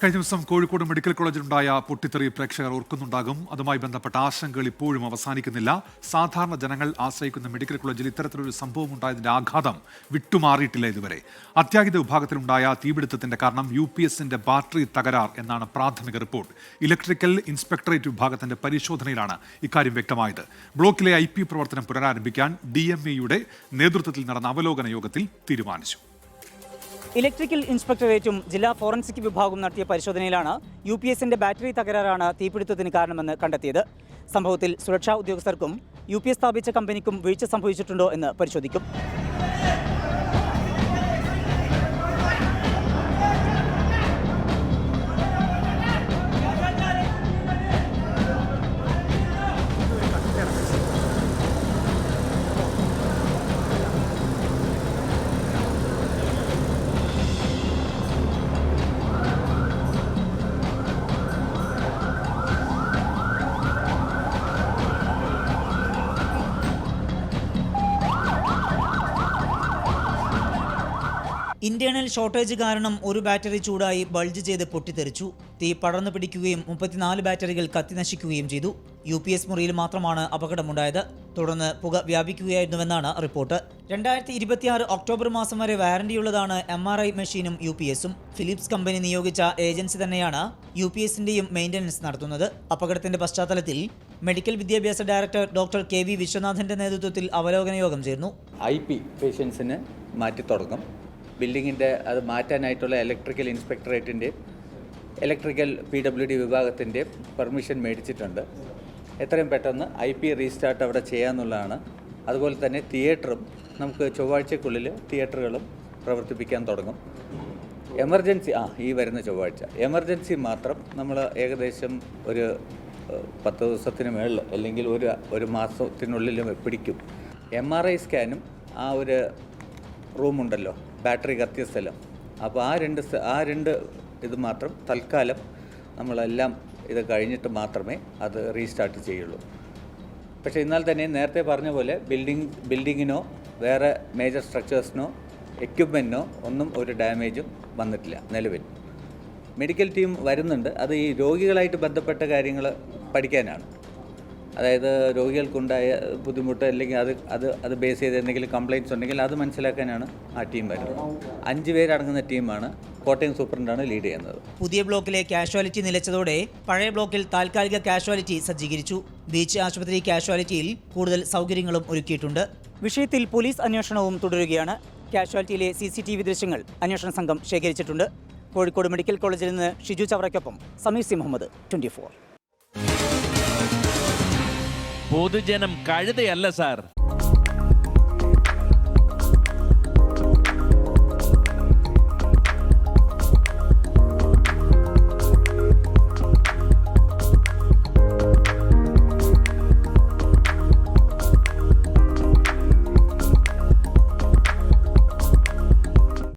കഴിഞ്ഞ ദിവസം കോഴിക്കോട് മെഡിക്കൽ കോളേജിലുണ്ടായ പൊട്ടിത്തെറി പ്രേക്ഷകർ ഓർക്കുന്നുണ്ടാകും. അതുമായി ബന്ധപ്പെട്ട ആശങ്കകൾ ഇപ്പോഴും അവസാനിക്കുന്നില്ല. സാധാരണ ജനങ്ങൾ ആശ്രയിക്കുന്ന മെഡിക്കൽ കോളേജിൽ ഇത്തരത്തിലൊരു സംഭവം ഉണ്ടായതിന്റെ ആഘാതം വിട്ടുമാറിയിട്ടില്ല ഇതുവരെ. അത്യാഹിത വിഭാഗത്തിലുണ്ടായ തീപിടുത്തത്തിന്റെ കാരണം UPSന്റെ ബാറ്ററി തകരാർ എന്നാണ് പ്രാഥമിക റിപ്പോർട്ട്. ഇലക്ട്രിക്കൽ ഇൻസ്പെക്ടറേറ്റ് വിഭാഗത്തിന്റെ പരിശോധനയിലാണ് ഇക്കാര്യം വ്യക്തമായത്. ബ്ലോക്കിലെ IP പ്രവർത്തനം പുനരാരംഭിക്കാൻ DMEയുടെ നേതൃത്വത്തിൽ നടന്ന അവലോകന യോഗത്തിൽ തീരുമാനിച്ചു. ഇലക്ട്രിക്കൽ ഇൻസ്പെക്ടറേറ്റും ജില്ലാ ഫോറൻസിക് വിഭാഗവും നടത്തിയ പരിശോധനയിലാണ് UPSന്റെ ബാറ്ററി തകരാറാണ് തീപിടുത്തത്തിന് കാരണമെന്ന് കണ്ടെത്തിയത്. സംഭവത്തിൽ സുരക്ഷാ ഉദ്യോഗസ്ഥർക്കും UPS സ്ഥാപിച്ച കമ്പനിക്കും വീഴ്ച സംഭവിച്ചിട്ടുണ്ടോ എന്ന് പരിശോധിക്കും. ഇന്റേണൽ ഷോർട്ടേജ് കാരണം ഒരു ബാറ്ററി ചൂടായി ബൾജ് ചെയ്ത് പൊട്ടിത്തെറിച്ചു. തീ പടർന്നു പിടിക്കുകയും 34 ബാറ്ററികൾ കത്തിനശിക്കുകയും ചെയ്തു. UPS മുറിയിൽ മാത്രമാണ് അപകടമുണ്ടായത്. തുടർന്ന് പുക വ്യാപിക്കുകയായിരുന്നുവെന്നാണ് റിപ്പോർട്ട്. 2026 ഒക്ടോബർ മാസം വരെ വാറന്റിയുള്ളതാണ് MRI മെഷീനും UPSും. ഫിലിപ്സ് കമ്പനി നിയോഗിച്ച ഏജൻസി തന്നെയാണ് UPSന്റെയും മെയിൻ്റനൻസ് നടത്തുന്നത്. അപകടത്തിന്റെ പശ്ചാത്തലത്തിൽ മെഡിക്കൽ വിദ്യാഭ്യാസ ഡയറക്ടർ ഡോക്ടർ KV വിശ്വനാഥന്റെ നേതൃത്വത്തിൽ അവലോകന യോഗം ചേർന്നു. IP പേഷ്യൻസിന് മാറ്റി തുടങ്ങും. ബിൽഡിങ്ങിൻ്റെ അത് മാറ്റാനായിട്ടുള്ള ഇലക്ട്രിക്കൽ ഇൻസ്പെക്ടറേറ്റിൻ്റെ ഇലക്ട്രിക്കൽ PWD വിഭാഗത്തിൻ്റെ പെർമിഷൻ മേടിച്ചിട്ടുണ്ട്. എത്രയും പെട്ടെന്ന് IP റീസ്റ്റാർട്ട് അവിടെ ചെയ്യാമെന്നുള്ളതാണ്. അതുപോലെ തന്നെ തിയേറ്ററും നമുക്ക് ചൊവ്വാഴ്ചക്കുള്ളിൽ തിയേറ്ററുകളും പ്രവർത്തിപ്പിക്കാൻ തുടങ്ങും. എമർജൻസി ഈ വരുന്ന ചൊവ്വാഴ്ച എമർജൻസി മാത്രം നമ്മൾ ഏകദേശം ഒരു 10 ദിവസത്തിന് മേളിൽ അല്ലെങ്കിൽ ഒരു മാസത്തിനുള്ളിലും പിടിക്കും. MRI സ്കാനും ആ ഒരു റൂമുണ്ടല്ലോ, ബാറ്ററി കത്തിയ സ്ഥലം, അപ്പോൾ ആ രണ്ട് ഇത് മാത്രം തൽക്കാലം നമ്മളെല്ലാം ഇത് കഴിഞ്ഞിട്ട് മാത്രമേ അത് റീസ്റ്റാർട്ട് ചെയ്യുള്ളൂ. പക്ഷേ എന്നാൽ തന്നെ നേരത്തെ പറഞ്ഞ പോലെ ബിൽഡിങ്ങിനോ വേറെ മേജർ സ്ട്രക്ചേഴ്സിനോ എക്യുപ്മെൻറ്റിനോ ഒന്നും ഒരു ഡാമേജും വന്നിട്ടില്ല നിലവിൽ. മെഡിക്കൽ ടീം വരുന്നുണ്ട്. അത് ഈ രോഗികളായിട്ട് ബന്ധപ്പെട്ട കാര്യങ്ങൾ പഠിക്കാനാണ്. അതായത് രോഗികൾക്കുണ്ടായ ബുദ്ധിമുട്ട് അല്ലെങ്കിൽ അത് ബേസ് ചെയ്ത് എന്തെങ്കിലും കംപ്ലയിൻറ്റ്സ് ഉണ്ടെങ്കിൽ അത് മനസ്സിലാക്കാനാണ് ആ ടീം വരുന്നത്. 5 പേരടങ്ങുന്ന ടീമാണ്. കോട്ടയം സൂപ്രണ്ടാണ് ലീഡ് ചെയ്യുന്നത്. പുതിയ ബ്ലോക്കിലെ കാഷ്വാലിറ്റി നിലച്ചതോടെ പഴയ ബ്ലോക്കിൽ താൽക്കാലിക കാഷ്വാലിറ്റി സജ്ജീകരിച്ചു. ബീച്ച് ആശുപത്രി കാഷ്വാലിറ്റിയിൽ കൂടുതൽ സൗകര്യങ്ങളും ഒരുക്കിയിട്ടുണ്ട്. വിഷയത്തിൽ പോലീസ് അന്വേഷണവും തുടരുകയാണ്. കാഷ്വാലിറ്റിയിലെ CCTV ദൃശ്യങ്ങൾ അന്വേഷണ സംഘം ശേഖരിച്ചിട്ടുണ്ട്. കോഴിക്കോട് മെഡിക്കൽ കോളേജിൽ നിന്ന് ഷിജു ചവറയ്ക്കൊപ്പം സമീർ സി മുഹമ്മദ്, 24. പൊതുജനം കഴുതയല്ല സാർ.